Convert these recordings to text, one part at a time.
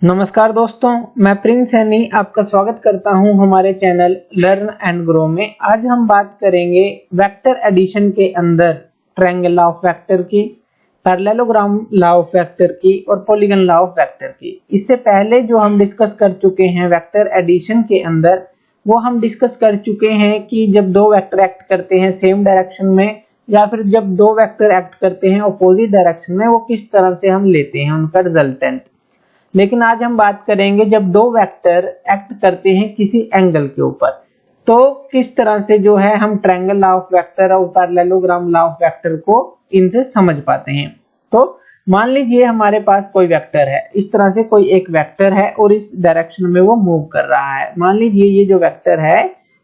नमस्कार दोस्तों, मैं प्रिंस सैनी आपका स्वागत करता हूं हमारे चैनल लर्न एंड ग्रो में। आज हम बात करेंगे वेक्टर एडिशन के अंदर ट्रायंगल लॉ ऑफ वेक्टर की, पैरेललोग्राम लॉ ऑफ वेक्टर की और पॉलीगन लॉ ऑफ वेक्टर की। इससे पहले जो हम डिस्कस कर चुके हैं वेक्टर एडिशन के अंदर, वो हम डिस्कस कर चुके हैं कि जब दो वेक्टर एक्ट करते हैं सेम डायरेक्शन में या फिर जब दो वेक्टर एक्ट करते हैं ऑपोजिट डायरेक्शन में, वो किस तरह से हम लेते हैं उनका रिजल्टेंट। लेकिन आज हम बात करेंगे जब दो वेक्टर एक्ट करते हैं किसी एंगल के ऊपर, तो किस तरह से जो है हम ट्रायंगल लॉ ऑफ वेक्टर और पैरेललोग्राम लॉ ऑफ वेक्टर को इनसे समझ पाते हैं। तो मान लीजिए हमारे पास कोई वेक्टर है, इस तरह से कोई एक वेक्टर है और इस डायरेक्शन में वो मूव कर रहा है। मान लीजिए ये जो वेक्टर है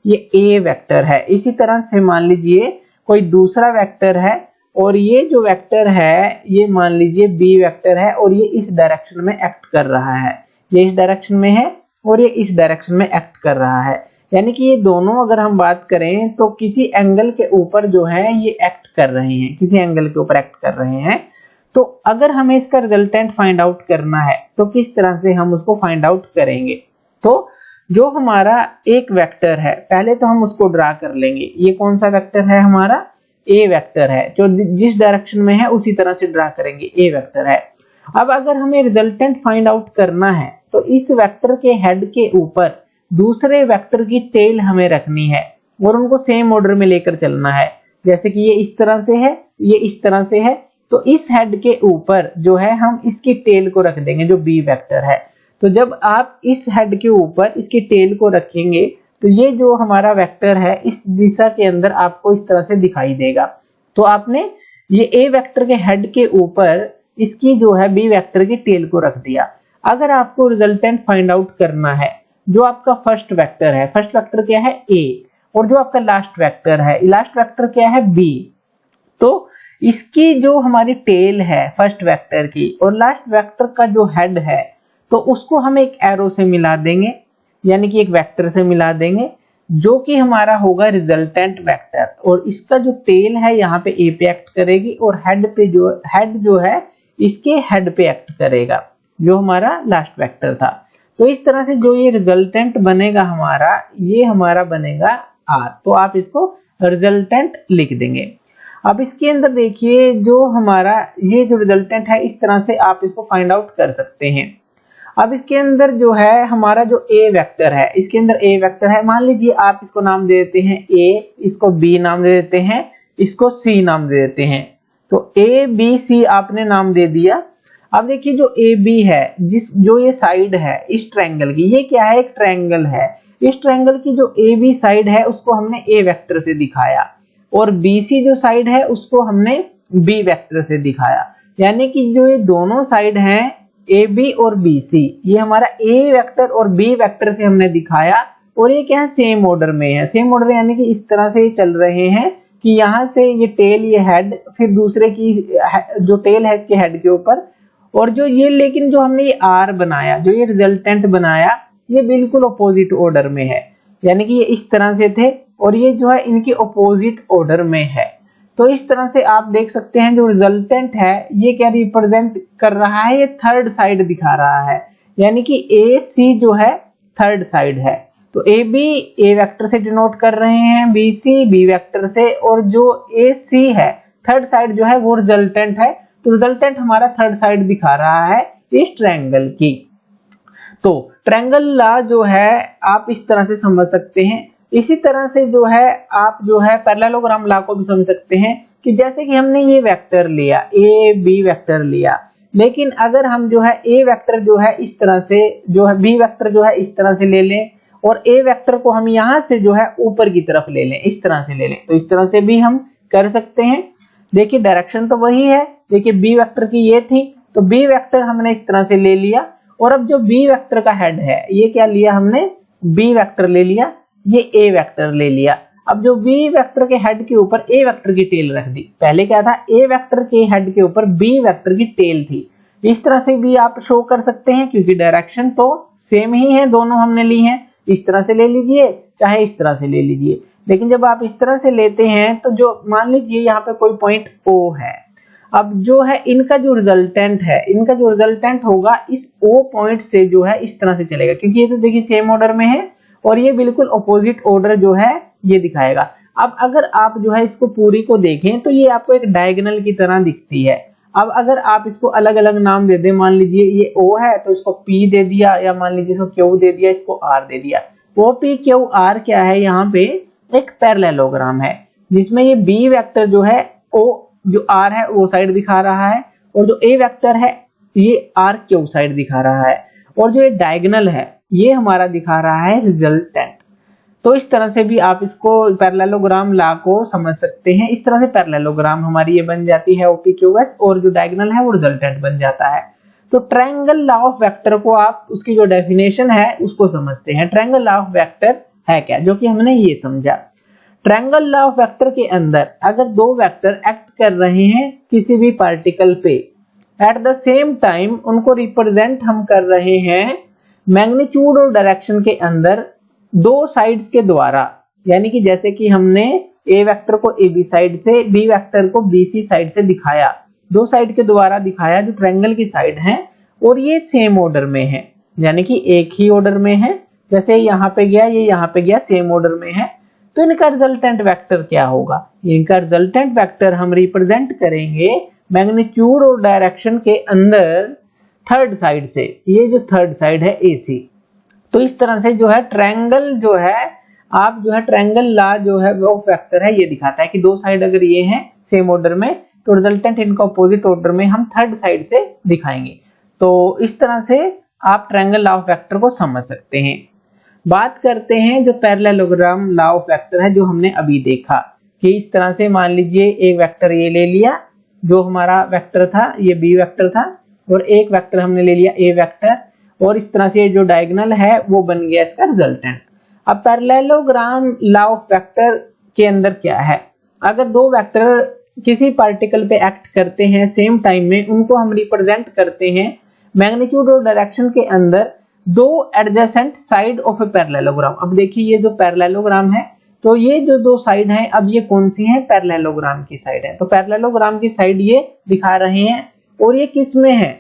ये ए वेक्टर है। इसी तरह से मान लीजिए कोई दूसरा वेक्टर है और ये जो वेक्टर है ये मान लीजिए बी वेक्टर है और ये इस डायरेक्शन में एक्ट कर रहा है। ये इस डायरेक्शन में है और ये इस डायरेक्शन में एक्ट कर रहा है। यानी कि ये दोनों अगर हम बात करें तो किसी एंगल के ऊपर जो है ये एक्ट कर रहे हैं, किसी एंगल के ऊपर एक्ट कर रहे हैं। तो अगर हमें इसका रिजल्टेंट फाइंड आउट करना है तो किस तरह से हम उसको फाइंड आउट करेंगे। तो जो हमारा एक वेक्टर है, पहले तो हम उसको ड्रा कर लेंगे। ये कौन सा वेक्टर है, हमारा ए वेक्टर है। जो जिस डायरेक्शन में है उसी तरह से ड्रा करेंगे, ए वेक्टर है। अब अगर हमें रिजल्टेंट फाइंड आउट करना है तो इस वेक्टर के हेड के ऊपर दूसरे वेक्टर की टेल हमें रखनी है और उनको सेम ऑर्डर में लेकर चलना है। जैसे कि ये इस तरह से है, ये इस तरह से है, तो इस हेड के ऊपर जो है हम इसकी टेल को रख देंगे जो बी वेक्टर है। तो जब आप इस हेड के ऊपर इसकी टेल को रखेंगे तो ये जो हमारा वेक्टर है इस दिशा के अंदर आपको इस तरह से दिखाई देगा। तो आपने ये ए वेक्टर के हेड के ऊपर इसकी जो है बी वेक्टर की टेल को रख दिया। अगर आपको रिजल्टेंट फाइंड आउट करना है, जो आपका फर्स्ट वेक्टर है, फर्स्ट वेक्टर क्या है ए, और जो आपका लास्ट वेक्टर है, लास्ट वेक्टर क्या है बी, तो इसकी जो हमारी टेल है फर्स्ट वेक्टर की और लास्ट वेक्टर का जो हेड है, तो उसको हम एक एरो से मिला देंगे, यानी कि एक वेक्टर से मिला देंगे जो कि हमारा होगा रिजल्टेंट वेक्टर। और इसका जो टेल है यहाँ पे ए पे एक्ट करेगी और हेड जो है इसके हेड पे एक्ट करेगा, जो हमारा लास्ट वेक्टर था। तो इस तरह से जो ये रिजल्टेंट बनेगा हमारा, ये हमारा बनेगा आर। तो आप इसको रिजल्टेंट लिख देंगे। अब इसके अंदर देखिए जो हमारा ये जो रिजल्टेंट है, इस तरह से आप इसको फाइंड आउट कर सकते हैं। अब इसके अंदर जो है हमारा जो ए वेक्टर है, इसके अंदर ए वेक्टर है। मान लीजिए आप इसको नाम दे देते हैं ए, इसको बी नाम दे देते हैं, इसको सी नाम दे देते हैं। तो ए बी सी आपने नाम दे दिया। अब देखिए जो ए बी है, जो ये साइड है इस ट्रायंगल की, ये क्या है, एक ट्रायंगल है। इस ट्रायंगल की जो ए बी साइड है उसको हमने ए वेक्टर से दिखाया और बी सी जो साइड है उसको हमने बी वेक्टर से दिखाया। यानी कि जो ये दोनों साइड हैं ए बी और बी सी, ये हमारा ए वेक्टर और बी वेक्टर से हमने दिखाया और ये क्या है, सेम ऑर्डर में है। सेम ऑर्डर यानी कि इस तरह से चल रहे हैं कि यहाँ से ये टेल, ये हेड, फिर दूसरे की जो टेल है इसके हेड के ऊपर, और जो ये लेकिन जो हमने ये आर बनाया, जो ये रिजल्टेंट बनाया, ये बिल्कुल अपोजिट ऑर्डर में है। यानी कि ये इस तरह से थे और ये जो है इनके अपोजिट ऑर्डर में है। तो इस तरह से आप देख सकते हैं जो रिजल्टेंट है ये क्या रिप्रेजेंट कर रहा है, ये थर्ड साइड दिखा रहा है। यानी कि ए सी जो है थर्ड साइड है। तो ए बी ए वेक्टर से डिनोट कर रहे हैं, बी सी बी वेक्टर से, और जो ए सी है थर्ड साइड जो है वो रिजल्टेंट है। तो रिजल्टेंट हमारा थर्ड साइड दिखा रहा है इस ट्रायंगल की। तो ट्रायंगल लॉ जो है आप इस तरह से समझ सकते हैं। इसी तरह से जो है आप जो है पैरेललोग्राम लॉ को भी समझ सकते हैं कि जैसे कि हमने ये वेक्टर लिया, ए बी वेक्टर लिया, लेकिन अगर हम जो है ए वेक्टर जो है इस तरह से, जो है बी वेक्टर जो है इस तरह से ले लें और ए वेक्टर को हम यहाँ से जो है ऊपर की तरफ ले लें, इस तरह से ले लें, तो इस तरह से भी हम कर सकते हैं। देखिए डायरेक्शन तो वही है। देखिए बी वेक्टर की ये थी, तो बी वेक्टर हमने इस तरह से ले लिया और अब जो बी वेक्टर का हेड है ये क्या लिया हमने, बी वेक्टर ले लिया, ये ए वेक्टर ले लिया। अब जो बी वेक्टर के हेड के ऊपर ए वेक्टर की टेल रख दी। पहले क्या था, ए वेक्टर के हेड के ऊपर बी वेक्टर की टेल थी। इस तरह से भी आप शो कर सकते हैं क्योंकि डायरेक्शन तो सेम ही है, दोनों हमने ली हैं। इस तरह से ले लीजिए चाहे इस तरह से ले लीजिए, लेकिन जब आप इस तरह से लेते हैं तो जो मान लीजिए यहाँ पे कोई पॉइंट ओ है, अब जो है इनका जो रिजल्टेंट होगा इस O पॉइंट से जो है इस तरह से चलेगा, क्योंकि ये तो देखिए सेम ऑर्डर में है और ये बिल्कुल अपोजिट ऑर्डर जो है ये दिखाएगा। अब अगर आप जो है इसको पूरी को देखें तो ये आपको एक डायगोनल की तरह दिखती है। अब अगर आप इसको अलग अलग नाम दे दें, मान लीजिए ये O है तो इसको P दे दिया, या मान लीजिए इसको Q दे दिया, इसको R दे दिया। OPQR क्या है, यहाँ पे एक पैरेललोग्राम है जिसमें ये B वेक्टर जो है O जो R है वो साइड दिखा रहा है, और जो A वेक्टर है ये RQ साइड दिखा रहा है, और जो ये डायगोनल है ये हमारा दिखा रहा है रिजल्टेंट। तो इस तरह से भी आप इसको पैरेललोग्राम लॉ को समझ सकते हैं। इस तरह से पैरेललोग्राम हमारी ये बन जाती है OPQS, और जो डायगोनल है वो रिजल्टेंट बन जाता है। तो ट्रायंगल लॉ ऑफ वेक्टर को आप उसकी जो डेफिनेशन है उसको समझते हैं। ट्रायंगल लॉ ऑफ वेक्टर है क्या, जो कि हमने ये समझा। ट्रायंगल लॉ ऑफ वेक्टर के अंदर अगर दो वेक्टर एक्ट कर रहे हैं किसी भी पार्टिकल पे, एट द सेम टाइम उनको रिप्रेजेंट हम कर रहे हैं मैग्नीट्यूड और डायरेक्शन के अंदर दो साइड्स के द्वारा, यानी कि जैसे कि हमने A वेक्टर को AB साइड से, B वेक्टर को BC साइड से दिखाया, दो साइड के द्वारा दिखाया जो ट्रायंगल की साइड है, और ये सेम ऑर्डर में है, यानी कि एक ही ऑर्डर में है। जैसे यहाँ पे गया, ये यहाँ पे गया, सेम ऑर्डर में है। तो इनका रिजल्टेंट वेक्टर क्या होगा, इनका रिजल्टेंट वेक्टर हम रिप्रेजेंट करेंगे मैग्नीट्यूड और डायरेक्शन के अंदर थर्ड साइड से, ये जो थर्ड साइड है AC। तो इस तरह से जो है ट्रायंगल जो है, आप जो है ट्रायंगल लॉ जो है वो वेक्टर है ये दिखाता है कि दो साइड अगर ये हैं सेम ऑर्डर में तो रिजल्टेंट इनका अपोजिट ऑर्डर में हम थर्ड साइड से दिखाएंगे। तो इस तरह से आप ट्रायंगल लॉ ऑफ वेक्टर को समझ सकते हैं। बात करते हैं जो पैरेललोग्राम लॉ ऑफ वेक्टर है जो हमने अभी देखा, कि इस तरह से मान लीजिए एक वेक्टर ये ले लिया, जो हमारा वेक्टर था ये B वेक्टर था, और एक वेक्टर हमने ले लिया A वेक्टर, और इस तरह से जो डायगोनल है वो बन गया इसका रिजल्टेंट। अब पैरेललोग्राम लॉ ऑफ वेक्टर के अंदर क्या है, अगर दो वेक्टर किसी पार्टिकल पे एक्ट करते हैं सेम टाइम में, उनको हम रिप्रेजेंट करते हैं मैग्नीट्यूड और डायरेक्शन के अंदर दो adjacent side of a parallelogram. अब देखिए ये जो पैरेललोग्राम है, तो ये जो दो साइड हैं, अब ये कौन सी है, पैरेललोग्राम की साइड है। तो पैरेललोग्राम की साइड ये दिखा रहे हैं, और ये किस में है,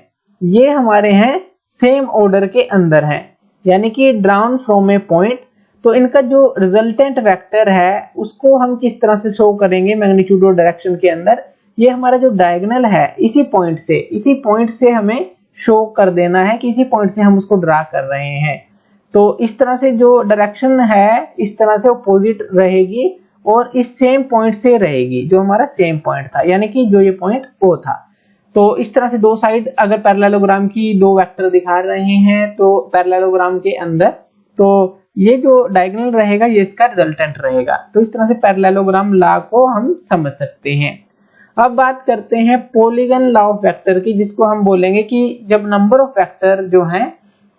ये हमारे हैं सेम ऑर्डर के अंदर है, यानी कि ड्राउन फ्रॉम ए पॉइंट। तो इनका जो रिजल्टेंट वेक्टर है उसको हम किस तरह से शो करेंगे मैग्नीट्यूड और डायरेक्शन के अंदर, ये हमारा जो डायगोनल है इसी पॉइंट से हमें शो कर देना है कि इसी पॉइंट से हम उसको ड्रा कर रहे हैं। तो इस तरह से जो डायरेक्शन है इस तरह से अपोजिट रहेगी, और इस सेम पॉइंट से रहेगी जो हमारा सेम पॉइंट था, यानी कि जो ये पॉइंट O था। तो इस तरह से दो साइड अगर पैरेललोग्राम की दो वेक्टर दिखा रहे हैं तो पैरेललोग्राम के अंदर, तो ये जो डायगोनल रहेगा ये इसका रिजल्टेंट रहेगा। तो इस तरह से पैरेललोग्राम लॉ को हम समझ सकते हैं। अब बात करते हैं पॉलीगन लॉ ऑफ वेक्टर की, जिसको हम बोलेंगे कि जब नंबर ऑफ वेक्टर जो हैं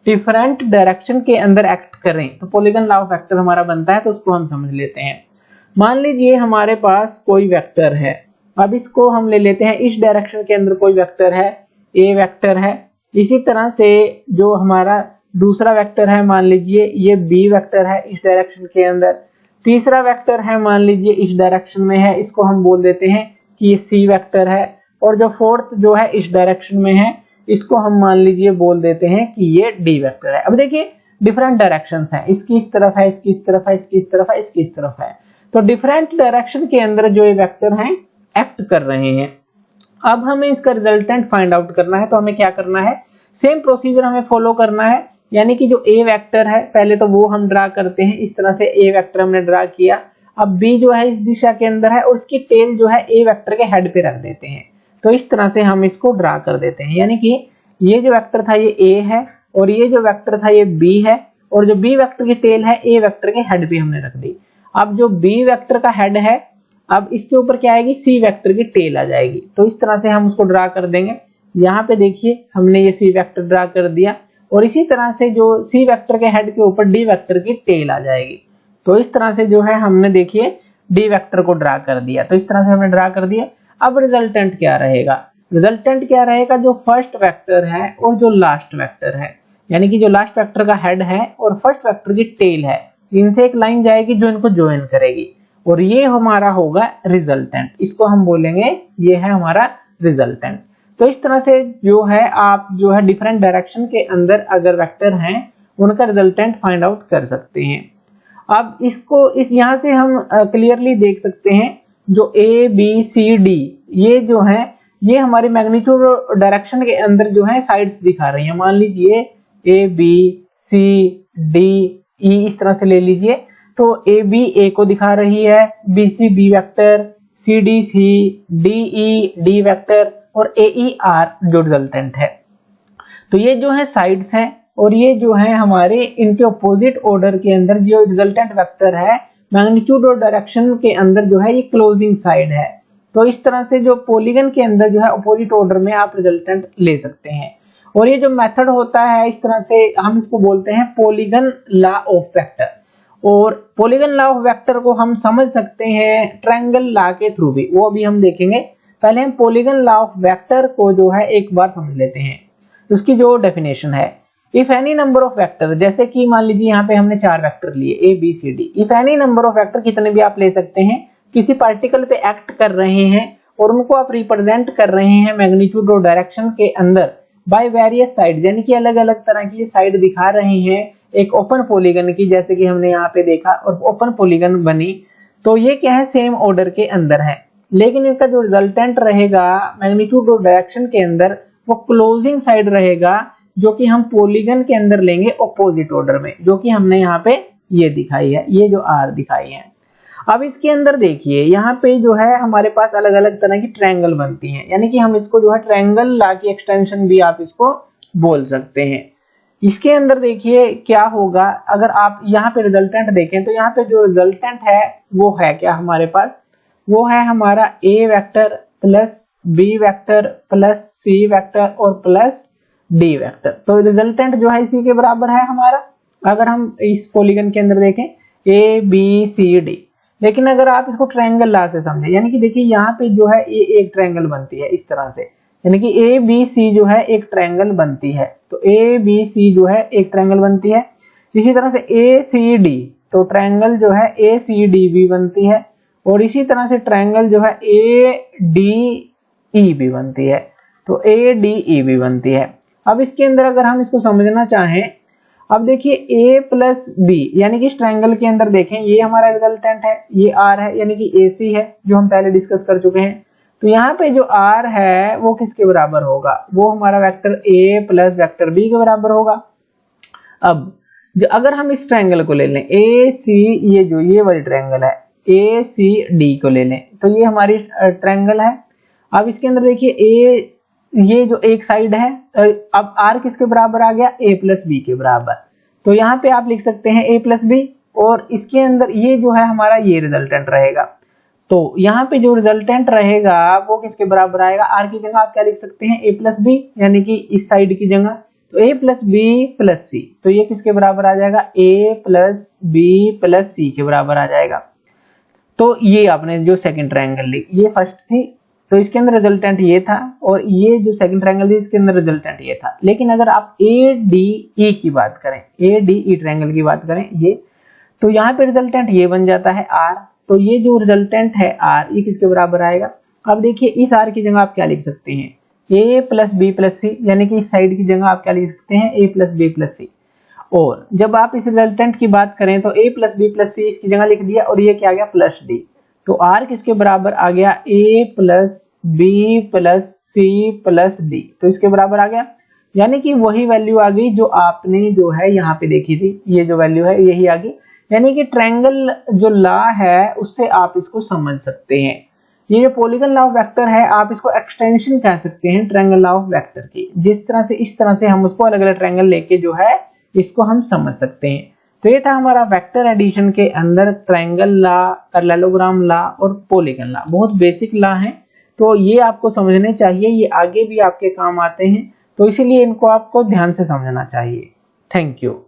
डिफरेंट डायरेक्शन के अंदर एक्ट करें तो पॉलीगन लॉ ऑफ वेक्टर हमारा बनता है। तो उसको हम समझ लेते हैं। मान लीजिए हमारे पास कोई वेक्टर है, अब इसको हम ले लेते हैं इस डायरेक्शन के अंदर कोई वेक्टर है, A वेक्टर है। इसी तरह से जो हमारा दूसरा वेक्टर है, मान लीजिए ये B वेक्टर है इस डायरेक्शन के अंदर। तीसरा वेक्टर है मान लीजिए इस डायरेक्शन में है, इसको हम बोल देते हैं कि ये C वेक्टर है। और जो फोर्थ जो है इस डायरेक्शन में है, इसको हम मान लीजिए बोल देते हैं कि ये D वेक्टर है। अब देखिए डिफरेंट डायरेक्शंस हैं, इसकी इस तरफ है, इसकी इस तरफ है, इसकी इस तरफ है, इसकी इस तरफ है। तो डिफरेंट डायरेक्शन के अंदर जो ये वेक्टर हैं एक्ट कर रहे हैं। अब हमें इसका रिजल्टेंट फाइंड आउट करना है, तो हमें क्या करना है, सेम प्रोसीजर हमें फॉलो करना है। यानी कि जो A वेक्टर है पहले तो वो हम ड्रा करते हैं, इस तरह से A वेक्टर हमने ड्रा किया। अब B जो है इस दिशा के अंदर है और उसकी टेल जो है A वेक्टर के हेड पे रख देते हैं। तो इस तरह से हम इसको ड्रा कर देते हैं, यानी कि ये जो वेक्टर था ये A है, और ये जो वेक्टर था ये B है, और जो B वेक्टर की टेल है A वेक्टर के हेड पे हमने रख दी। अब जो B वेक्टर का हेड है, अब इसके ऊपर क्या आएगी, C वेक्टर की टेल आ जाएगी। तो इस तरह से हम उसको ड्रा कर देंगे। यहाँ पे देखिए हमने ये C वेक्टर ड्रा कर दिया, और इसी तरह से जो C वेक्टर के हेड के ऊपर D वेक्टर की टेल आ जाएगी। तो इस तरह से जो है हमने देखिए D वेक्टर को ड्रा कर दिया। तो इस तरह से हमने ड्रा कर दिया। अब रिजल्टेंट क्या रहेगा, रिजल्टेंट क्या रहेगा, जो फर्स्ट वेक्टर है और जो लास्ट वेक्टर है, यानी कि जो लास्ट वेक्टर का हेड है और फर्स्ट वेक्टर की टेल है, इनसे एक लाइन जाएगी जो इनको ज्वाइन करेगी, और ये हमारा होगा रिजल्टेंट। इसको हम बोलेंगे ये है हमारा रिजल्टेंट। तो इस तरह से जो है आप जो है डिफरेंट डायरेक्शन के अंदर अगर वेक्टर हैं उनका रिजल्टेंट फाइंड आउट कर सकते हैं। अब इसको इस यहां से हम क्लियरली देख सकते हैं जो ए बी सी डी ये जो है ये हमारे मैग्नीट्यूड डायरेक्शन के अंदर जो है साइड्स दिखा रही हैं। मान लीजिए ए बी सी डी ई इस तरह से ले लीजिए, तो ए बी ए को दिखा रही है, B C B vector, C D C, D E D vector और ए ई आर जो रिजल्टेंट है। तो ये जो है साइड्स हैं और ये जो है हमारे इनके ऑपोजिट ऑर्डर के अंदर जो रिजल्टेंट वेक्टर है मैग्नीट्यूड और डायरेक्शन के अंदर जो है ये क्लोजिंग साइड है। तो इस तरह से जो पॉलीगन के अंदर जो है ऑपोजिट ऑर्डर में आप रिजल्टेंट ले सकते हैं। और ये जो मेथड होता है इस तरह से हम इसको बोलते हैं पॉलीगन लॉ ऑफ वेक्टर। और पॉलीगन लॉ ऑफ वेक्टर को हम समझ सकते हैं ट्रायंगल लॉ के थ्रू भी, वो अभी हम देखेंगे। पहले हम पॉलीगन लॉ ऑफ वेक्टर को जो है एक बार समझ लेते हैं। तो उसकी जो डेफिनेशन है, if any number of vector, जैसे कि मान लीजिए यहाँ पे हमने 4 वेक्टर लिए A B C D, if any number of vector कितने भी आप ले सकते हैं, किसी पार्टिकल पे एक्ट कर रहे हैं और उनको आप रिप्रेजेंट कर रहे हैं मैग्नीट्यूड और डायरेक्शन के अंदर बाय वेरियस साइड, यानी कि अलग अलग तरह की साइड दिखा रहे हैं एक ओपन पॉलीगन की, जैसे कि हमने यहाँ पे देखा और ओपन पॉलीगन बनी। तो ये क्या है, सेम ऑर्डर के अंदर है, लेकिन इनका जो रिजल्टेंट रहेगा मैग्नीट्यूड और डायरेक्शन के अंदर वो क्लोजिंग साइड रहेगा, जो कि हम पॉलीगन के अंदर लेंगे ऑपोजिट ऑर्डर में, जो कि हमने यहाँ पे ये दिखाई है, ये जो आर दिखाई है। अब इसके अंदर देखिए यहाँ पे जो है हमारे पास अलग अलग तरह की ट्रायंगल बनती हैं, यानी कि हम इसको जो है ट्रायंगल लॉ की एक्सटेंशन भी आप इसको बोल सकते हैं। इसके अंदर देखिए क्या होगा, अगर आप यहाँ पे रिजल्टेंट देखें तो यहाँ पे जो रिजल्टेंट है वो है क्या हमारे पास, वो है हमारा A vector plus B vector plus C vector और प्लस डी वेक्टर। तो रिजल्टेंट जो है इसी के बराबर है हमारा, अगर हम इस पॉलीगन के अंदर देखें ए बी सी डी। लेकिन अगर आप इसको ट्रायंगल लॉ से समझे, यानी कि देखिए यहाँ पे जो है ये एक ट्रायंगल बनती है इस तरह से, यानी कि ए बी सी जो है एक ट्रायंगल बनती है। तो ए बी सी जो है एक ट्रायंगल बनती है। इसी तरह से ए सी डी, तो ट्रायंगल जो है ए सी डी भी बनती है। और इसी तरह से ट्रायंगल जो है ए डी ई भी बनती है, तो ए डी ई भी बनती है। अब इसके अंदर अगर हम इसको समझना चाहें, अब देखिए a प्लस बी, यानी कि इस ट्रायंगल के अंदर देखें ये हमारा रिजल्टेंट है, ये r है, यानी कि AC है जो हम पहले डिस्कस कर चुके हैं। तो यहाँ पे जो r है वो किसके बराबर होगा, वो हमारा vector a plus vector b के बराबर होगा। अब अगर हम इस ट्रायंगल को ले लें AC, ये वाली ट्रायंगल है ACD को ले लें, तो ये हमारी ट्रायंगल है। अब इसके अंदर देखिए ये जो एक साइड है, अब r किसके बराबर आ गया, a प्लस बी के बराबर। तो यहाँ पे आप लिख सकते हैं a प्लस बी, और इसके अंदर ये जो है हमारा ये रिजल्टेंट रहेगा। तो यहाँ पे जो रिजल्टेंट रहेगा वो किसके बराबर आएगा, r की जगह आप क्या लिख सकते हैं a प्लस बी, यानी कि इस साइड की जगह। तो a प्लस बी प्लस सी, तो ये किसके बराबर आ जाएगा, a प्लस बी प्लस सी के बराबर आ जाएगा। तो ये आपने जो सेकंड ट्रायंगल ली, ये फर्स्ट थी, तो इसके अंदर रिजल्टेंट ये था, और ये जो सेकंड ट्रायंगल थी इसके अंदर रिजल्टेंट ये था। लेकिन अगर आप ADE की बात करें, ADE ट्रायंगल की बात करें ये, तो यहाँ पे रिजल्टेंट ये बन जाता है R। तो ये जो रिजल्टेंट है R, ये किसके बराबर आएगा। अब देखिए इस R की जगह आप क्या लिख सकते हैं, A प्लस बी प्लस सी, यानी कि इस साइड की जगह आप क्या लिख सकते हैं, A प्लस बी प्लस सी। और जब आप इस रिजल्टेंट की बात करें तो A प्लस बी प्लस सी इसकी जगह लिख दिया, और ये क्या आ गया प्लस D। तो R किसके बराबर आ गया, A plus B plus C plus D, तो इसके बराबर आ गया। यानी कि वही वैल्यू आ गई जो आपने जो है यहाँ पे देखी थी, ये जो वैल्यू है यही आ गई। यानी कि ट्रायंगल जो लॉ है उससे आप इसको समझ सकते हैं। ये जो पॉलीगन लॉ ऑफ वेक्टर है आप इसको एक्सटेंशन कह सकते हैं ट्रायंगल लॉ ऑफ वेक्टर की। जिस तरह से इस तरह से हम उसको अलग अलग ट्रायंगल लेके जो है इसको हम समझ सकते हैं। तो ये था हमारा वेक्टर एडिशन के अंदर ट्रायंगल लॉ, पैरेललोग्राम लॉ और पॉलीगन लॉ। बहुत बेसिक लॉ हैं, तो ये आपको समझने चाहिए, ये आगे भी आपके काम आते हैं, तो इसीलिए इनको आपको ध्यान से समझना चाहिए। Thank you.